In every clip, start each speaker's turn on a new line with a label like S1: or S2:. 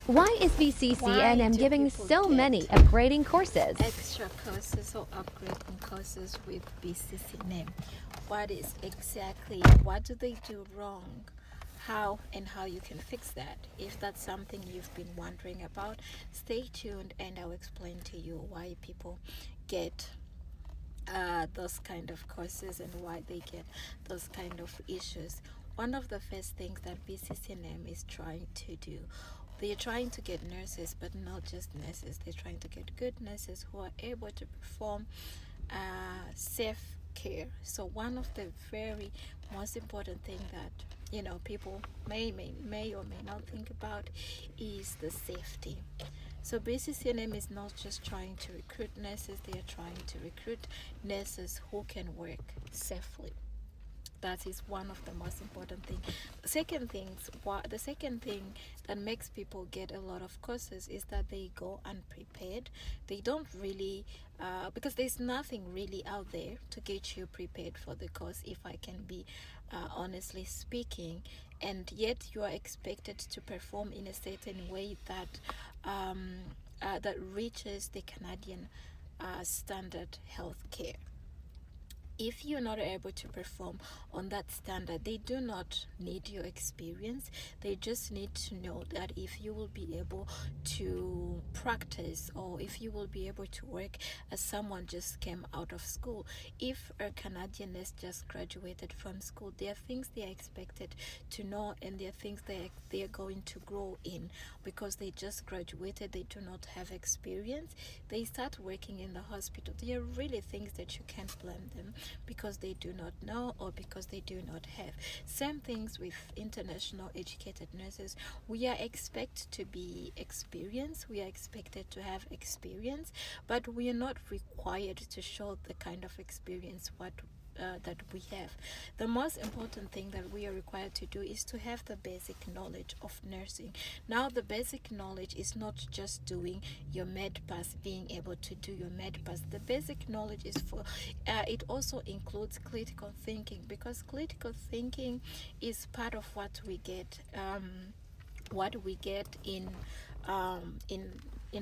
S1: Why is
S2: Why
S1: BCCNM
S2: do
S1: giving
S2: people
S1: so many
S2: get
S1: upgrading courses?
S2: extra courses or upgrading courses with BCCNM? What do they do wrong? How you can fix that? If that's something you've been wondering about, stay tuned and I'll explain to you why people get those kind of courses and why they get those kind of issues. One of the first things that BCCNM is trying to do, they're trying to get nurses, but not just nurses. They're trying to get good nurses who are able to perform safe care. So one of the very most important thing that people may or may not think about is the safety. So BCCNM is not just trying to recruit nurses, they are trying to recruit nurses who can work safely. That is one of the most important things. The second thing that makes people get a lot of courses is that they go unprepared. They don't really, because there's nothing really out there to get you prepared for the course, if I can be honestly speaking, and yet you are expected to perform in a certain way that reaches the Canadian standard health care. If you're not able to perform on that standard, they do not need your experience. They just need to know that if you will be able to practice, or if you will be able to work as someone just came out of school. If a Canadian nurse just graduated from school, there are things they are expected to know, and there are things they are going to grow in, because they just graduated, they do not have experience. They start working in the hospital. There are really things that you can't blame them because they do not know or because they do not have. Same things with international educated nurses. We are expected to be experienced, we are expected to have experience, but we are not required to show the kind of experience that we have. The most important thing that we are required to do is to have the basic knowledge of nursing. Now, the basic knowledge is not just doing your med pass, being able to do your med pass. The basic knowledge is it also includes critical thinking, because critical thinking is part of what we get in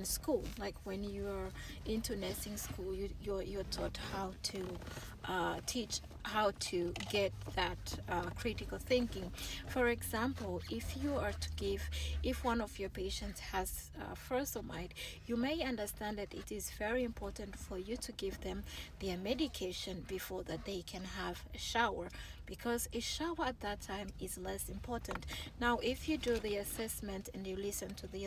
S2: school. Like when you're into nursing school, you're taught how to teach how to get that critical thinking. For example, if one of your patients has furosemide, you may understand that it is very important for you to give them their medication before that they can have a shower, because a shower at that time is less important. Now, if you do the assessment and you listen to the